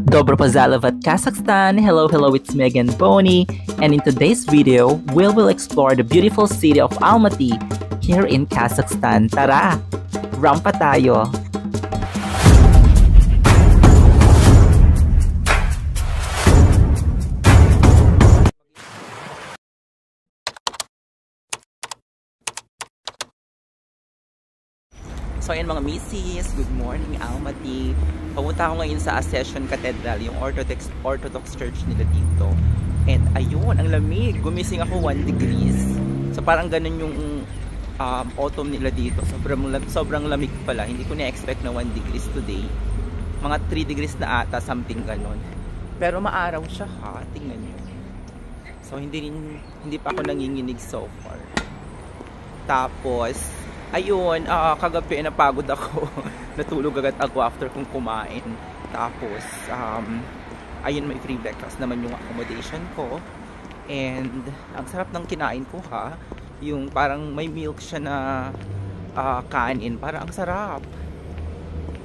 Dobro Pozdrav, Kazakhstan. Hello, it's Megan Boni, and in today's video, we will explore the beautiful city of Almaty here in Kazakhstan. Tara, rampa tayo! So ayan mga misis, good morning Almaty. Pumunta ako ngayon sa Ascension Cathedral, yung Orthodox Church nila dito. And ayun, ang lamig. Gumising ako 1 degrees. So parang ganun yung autumn nila dito. Sobrang lamig pala. Hindi ko na-expect na 1 degrees today. Mga 3 degrees na ata, something ganun. Pero maaraw siya ha, tingnan nyo. So hindi pa ako nanginginig so far. Tapos ayun, kagabi napagod ako. Natulog agad ako after kong kumain. Tapos, ayun, may free breakfast naman yung accommodation ko. And, ang sarap ng kinain ko ha. Yung parang may milk siya na kanin. Parang ang sarap.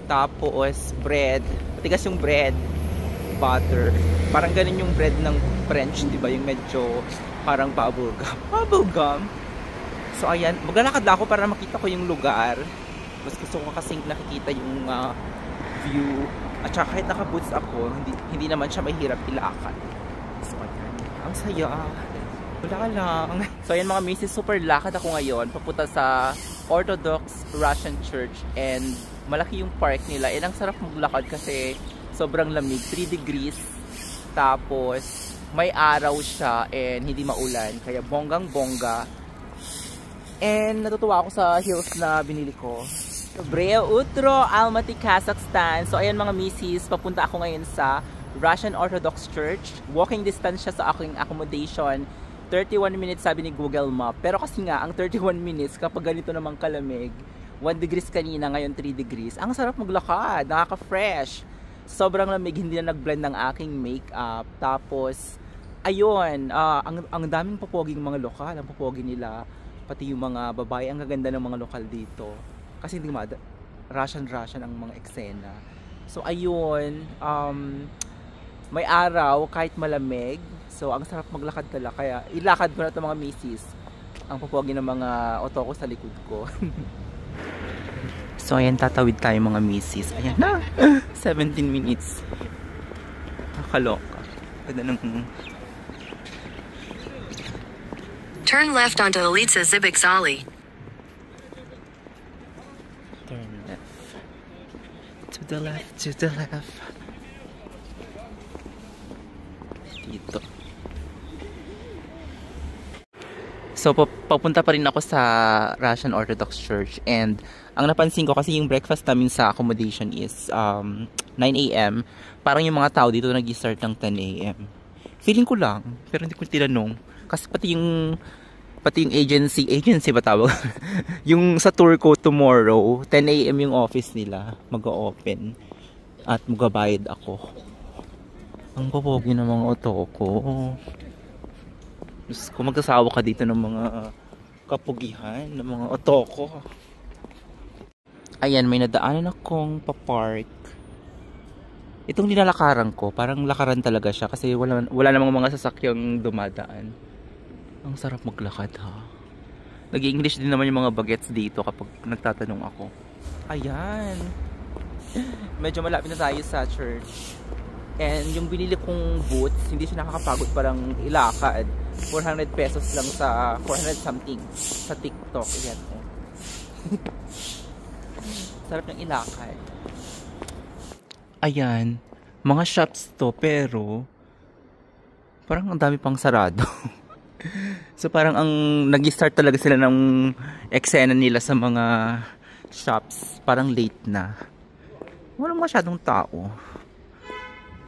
Tapos, bread. Matigas yung bread. Butter. Parang ganun yung bread ng French, diba? Yung medyo parang bubblegum. Bubblegum! So ayan, maglalakad ako para makita ko yung lugar. Mas gusto ko kasing nakikita yung view. At saka kahit naka-boots ako, hindi naman siya mahirap ilakad. So ayan, ang saya. Wala ka lang. So ayan mga misis, super lakad ako ngayon. Papunta sa Orthodox Russian Church. And malaki yung park nila. And ang sarap maglakad kasi sobrang lamig. 3 degrees. Tapos may araw siya and hindi maulan. Kaya bonggang-bongga. And natutuwa ako sa heels na binili ko. Breo Utro, Almaty, Kazakhstan. So ayan mga misis, papunta ako ngayon sa Russian Orthodox Church. Walking distance siya sa aking accommodation. 31 minutes sabi ni Google Map. Pero kasi nga, ang 31 minutes kapag ganito namang kalamig, 1 degrees kanina, ngayon 3 degrees. Ang sarap maglakad, nakaka-fresh. Sobrang lamig, hindi na nag-blend ng aking makeup. Tapos, ayun, ang daming papoging mga lokal, ang papogi nila. Pati yung mga babae, ang gaganda ng mga lokal dito. Kasi hindi Russian ang mga eksena. So ayun, may araw kahit malamig. So ang sarap maglakad talaga. Kaya ilakad ko na ito mga misis. Ang papogi ng mga otoko sa likod ko. So ayan, tatawid tayo mga misis. Ayan na, 17 minutes. Nakaloka. Ganda ng... Turn left onto Elitsa Zibix Ali. Turn left. To the left, to the left. Dito. So, papunta pa rin ako sa Russian Orthodox Church. And, ang napansin ko kasi yung breakfast namin sa accommodation is 9 AM. Parang yung mga tao dito nag-start ng 10 AM. Feeling ko lang, pero hindi ko tinanong. Kasi pati yung agency ba tawag? Yung sa tour ko tomorrow, 10 AM yung office nila, mag-open at magabayad ako. Ang popogi ng mga otoko. Diyos ko, magsasawa ka dito ng mga kapugihan, ng mga otoko. Ayan, may nadaanan akong papark. Itong nilalakaran ko, parang lakaran talaga siya kasi wala namang mga sasakyang dumadaan. Ang sarap maglakad ha. Nag-i-English din naman yung mga bagets dito kapag nagtatanong ako. Ayan. Medyo malapit na tayo sa church. And yung binili kong boots, hindi siya nakakapagod, parang ilakad. 400 pesos lang sa 400 something sa TikTok. Ayan oh. Sarap ng ilakad. Ayan. Mga shops to pero parang ang dami pang sarado. So parang ang nag-start talaga sila ng eksena nila sa mga shops. Parang late na. Walang masyadong tao.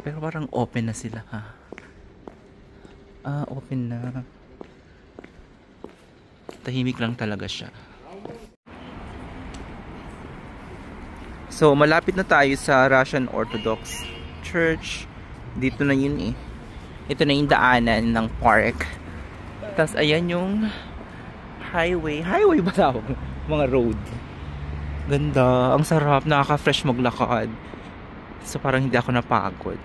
Pero parang open na sila ha. Open na. Tahimik lang talaga siya. So malapit na tayo sa Russian Orthodox Church. Dito na yun eh. Ito na yung daanan ng park. Tapos ayan yung highway. Highway ba tawag? Mga road. Ganda. Ang sarap. Nakaka-fresh maglakad. So parang hindi ako napagod.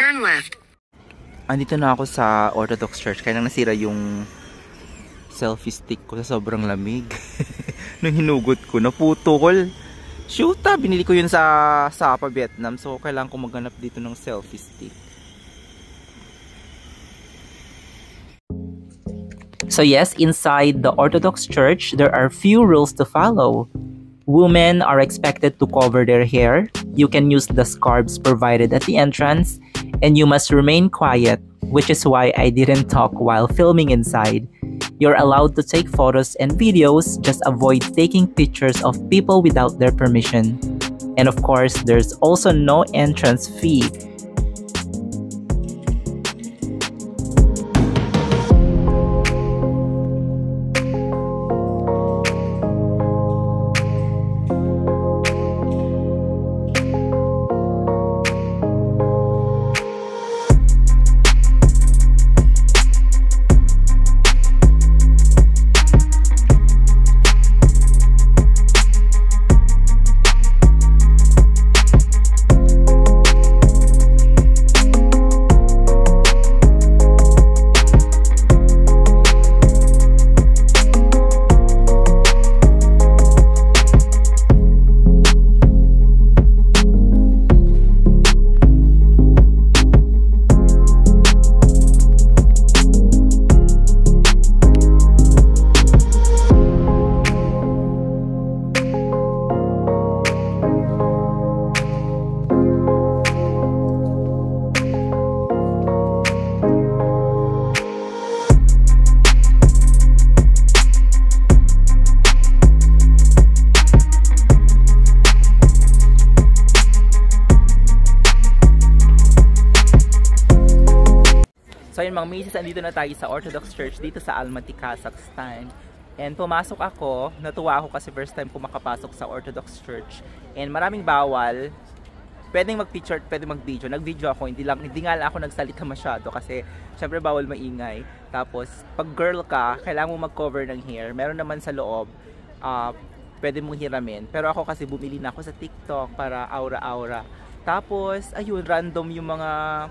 Turn left. Andito na ako sa Orthodox Church. Kaya nang nasira yung selfie stick ko sa sobrang lamig. Nung hinugot ko, naputol. Shoota, binili ko yun sa Sapa, Vietnam. So, kailangan ko maghanap dito ng selfie stick. So yes, inside the Orthodox Church, there are few rules to follow. Women are expected to cover their hair. You can use the scarves provided at the entrance. And you must remain quiet, which is why I didn't talk while filming inside. You're allowed to take photos and videos, just avoid taking pictures of people without their permission. And of course, there's also no entrance fee. So ayun mga misis, andito na tayo sa Orthodox Church dito sa Almaty, Kazakhstan. And pumasok ako, natuwa ako kasi first time ko makapasok sa Orthodox Church. And maraming bawal, pwedeng mag-picture, pwedeng mag-video. Nag-video ako, hindi nga lang ako nagsalita masyado kasi syempre bawal maingay. Tapos pag girl ka, kailangan mo mag-cover ng hair. Meron naman sa loob, pwede mong hiramin. Pero ako kasi bumili na ako sa TikTok para aura-aura. Tapos ayun, random yung mga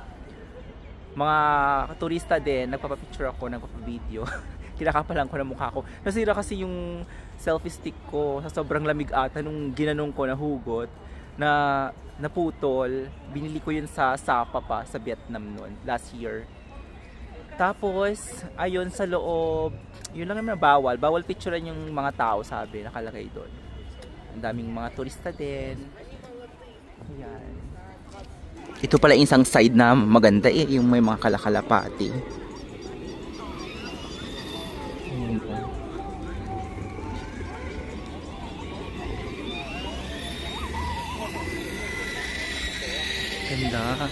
turista din, nagpapapicture ako, nagpapavideo. Kinakapalan ko ng mukha ko. Nasira kasi yung selfie stick ko sa sobrang lamig ata nung ginanong ko na hugot na naputol. Binili ko yun sa Sapa pa, sa Vietnam noon, last year. Tapos, ayun sa loob, yun lang naman bawal. Bawal picturean yung mga tao, sabi, nakalagay doon. Ang daming mga turista din. Ayan. Ito pala isang side na maganda yung may mga kalakalapati. Ganda.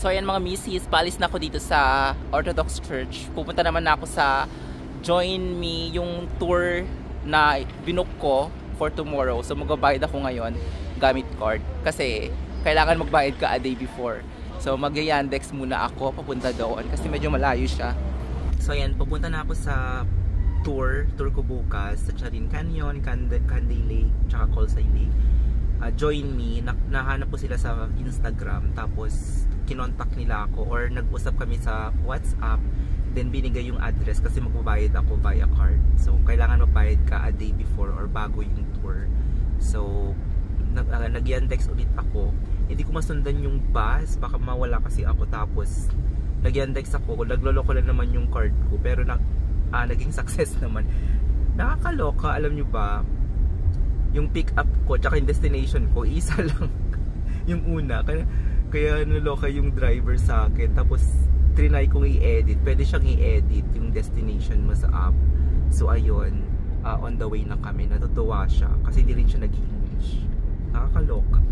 So ayan mga misis, paalis na ako dito sa Orthodox Church. Pupunta naman na ako sa Join Me, yung tour na binook ko for tomorrow. So magbabayad ako ngayon gamit card kasi kailangan magbayad ka a day before. So mag-Yandex muna ako papunta doon kasi medyo malayo siya. So ayan, pupunta na ako sa tour ko bukas sa Charin Canyon, Canday Lake, tsaka Colsay Lake. Join Me, nahanap ko sila sa Instagram, tapos kinontak nila ako or nag-usap kami sa WhatsApp, then binigay yung address kasi magbabayad ako via card. So kailangan magbayad ka a day before or bago yung tour. So nag-Yandex ulit ako, hindi ko masundan yung bus, baka mawala kasi ako. Tapos nag-Yandex ako, nagloloko lang naman yung card ko, pero naging success naman. Nakakaloka, alam nyo ba, yung pick up ko tsaka yung destination ko, isa lang yung una. Kaya naloka yung driver sa akin. Tapos trinay kong i-edit. Pwede siyang i-edit yung destination mo sa app. So ayun, on the way na kami. Natutuwa siya kasi hindi rin siya nag-English. Nakakaloka.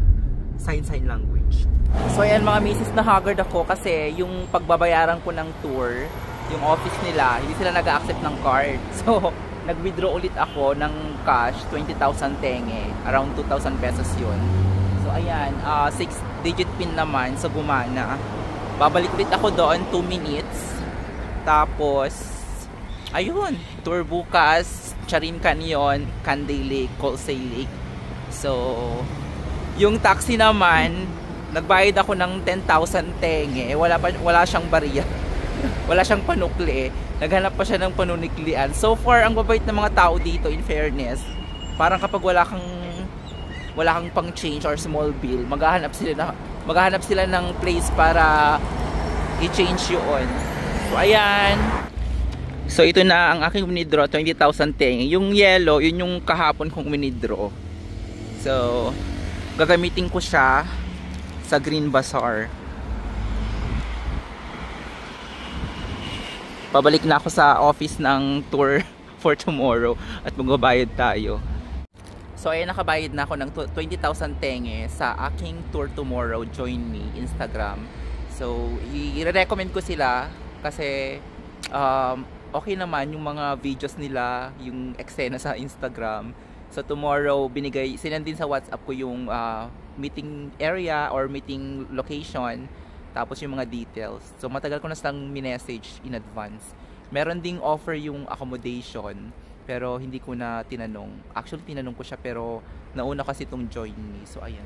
Sign language. So ayan mga misis, na haggard ako kasi yung pagbabayaran ko ng tour, yung office nila, hindi sila nag-accept ng card. So nag-withdraw ulit ako ng cash, 20,000 tenge, around 2,000 pesos yun. So ayan, 6-digit pin naman, so gumana. Babalik ulit ako doon 2 minutes. Tapos ayun, tour bukas, Charin Canyon, Canday Lake, Colsay Lake. So yung taxi naman, nagbayad ako ng 10,000 tenge. Wala siyang barya. Wala siyang panukli. Naghanap pa siya ng panuniklian. So far, ang babait ng mga tao dito, in fairness, parang kapag wala kang pang change or small bill, maghahanap sila ng place para i-change yun. So ayan. So ito na ang aking winidraw, 20,000 tenge. Yung yellow, yun yung kahapon kong winidraw. So gagamitin ko siya sa Green Bazaar. Pabalik na ako sa office ng tour for tomorrow at magbabayad tayo. So ayan, nakabayad na ako ng 20,000 tenge sa aking tour tomorrow. Join me, Instagram. So i-recommend ko sila kasi okay naman yung mga videos nila, yung eksena sa Instagram. So tomorrow, sinendin sa WhatsApp ko yung meeting area or meeting location, tapos yung mga details. So matagal ko na silang minessage in advance. Meron ding offer yung accommodation, pero hindi ko na tinanong. Actually tinanong ko siya, pero nauna kasi itong Join Me. So ayan,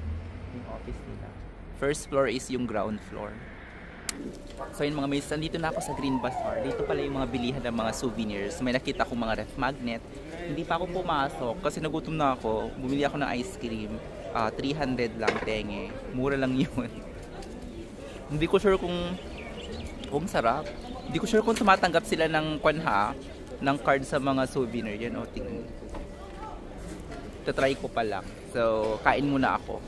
yung office nila. First floor is yung ground floor. So yun mga mates, nandito na ako sa Green Bazaar. Dito pala yung mga bilihan ng mga souvenirs. May nakita akong mga ref magnet. Hindi pa ako pumasok kasi nagutom na ako. Bumili ako ng ice cream. 300 lang tenge. Mura lang yun. Hindi ko sure kung sarap. Hindi ko sure kung tumatanggap sila ng ng card sa mga souvenir. Yan o, tingnan. Tatry ko pa lang. So, kain muna ako.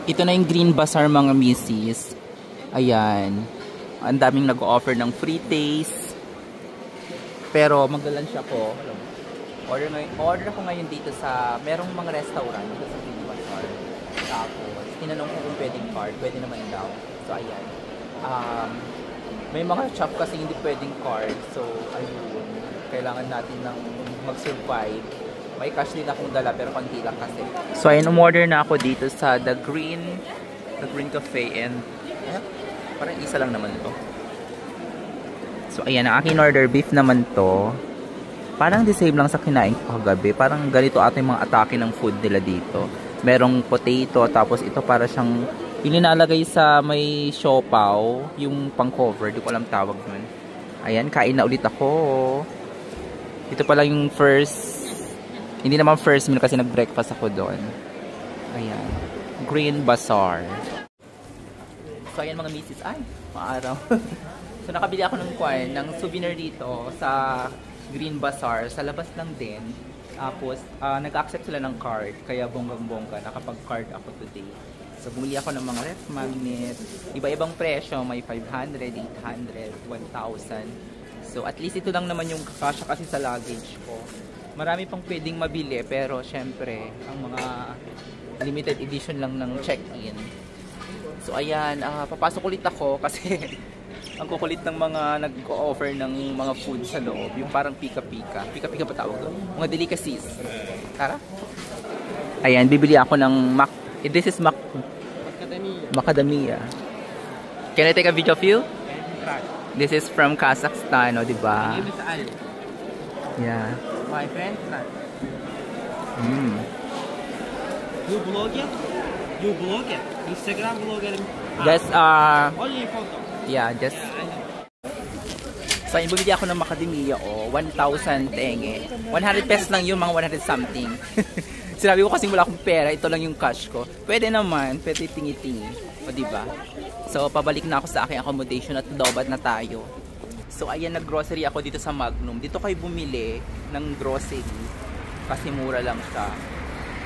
Ito na yung Green Bazaar mga misis. Ayan. Ang daming nag-offer ng free taste. Pero maglalunch ako. Order ako ngayon dito sa merong mga restaurant dito sa Green Bazaar. Tapos tinanong ko kung pwedeng card. Pwede naman daw. So ayan. May mga shop kasi hindi pwedeng card. So ayun. Kailangan natin ng mag-survive. May cash din akong dala pero konti lang kasi. So ayun, umorder na ako dito sa The Green Cafe and parang isa lang naman to. So ayan, ang aking order beef naman to. Parang the same lang sa kinain ko kagabi. Parang ganito ata yung mga atake ng food nila dito. Merong potato, tapos ito para siyang ilinalagay sa may siopaw, yung pang cover, di ko alam tawag nun. Ayan, kain na ulit ako. Ito pala yung hindi naman first meal kasi nag-breakfast ako doon. Ayan. Green Bazaar. So ayan mga misis. Ay, maaraw. So nakabili ako ng souvenir dito sa Green Bazaar. Sa labas lang din. Tapos nag-accept sila ng card. Kaya bonggang-bongga. Nakapag-card ako today. So bumili ako ng mga ref magnet. Iba-ibang presyo. May 500, 800, 1,000. So at least ito lang naman yung kakasya kasi sa luggage ko. Marami pang pwedeng mabili pero syempre ang mga limited edition lang ng check-in. So ayan, papasok ulit ako kasi ang kukulit ng mga nag-o-offer ng mga food sa loob, yung parang pika-pika. Pika-pika pa tawag doon. Mga delicacies. Tara. Ayan, bibili ako ng this is macadamia. Can I take a video of you? This is from Kazakhstan, no, di ba? Yeah. My friend, You blogger? You blogger? Instagram blogger? Just Only photo. Yeah, just. So, bumili ako ng macadamia 1,000 tenge. 100 pesos lang yun, mga 100 something. Sinabi ko kasi wala akong pera, ito lang yung cash ko. Pwede naman, pwede tingi-tingi. O diba? So, pabalik na ako sa aking accommodation at lobat na tayo. So ayan, nag-grocery ako dito sa Magnum. Dito kayo bumili ng grocery kasi mura lang siya.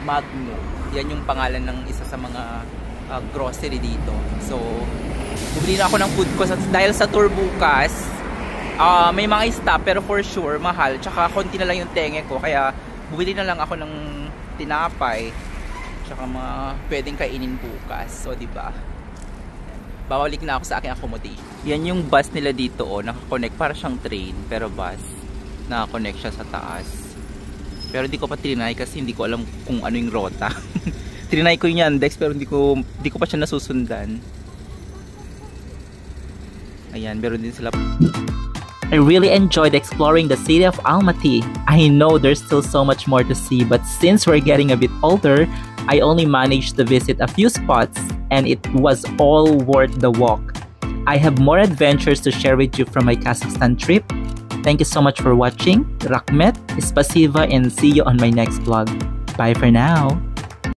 Magnum. Yan yung pangalan ng isa sa mga grocery dito. So bumili na ako ng food ko dahil sa tour bukas. May mga stop pero for sure mahal. Tsaka konti na lang yung tenge ko. Kaya bumili na lang ako ng tinapay. Tsaka mga pwedeng kainin bukas. So diba? Babalik na ako sa aking accommodation. Yan yung bus nila dito, naka-connect para siyang train, pero bus. Naka-connect siya sa taas. Pero hindi ko pa trinay kasi hindi ko alam kung ano yung rota. Trinay ko yung Yandex pero hindi ko pa siya nasusundan. Ayan, meron din sila. I really enjoyed exploring the city of Almaty. I know there's still so much more to see, but since we're getting a bit older, I only managed to visit a few spots and it was all worth the walk. I have more adventures to share with you from my Kazakhstan trip. Thank you so much for watching. Rakhmet, Spasiba, and see you on my next vlog. Bye for now.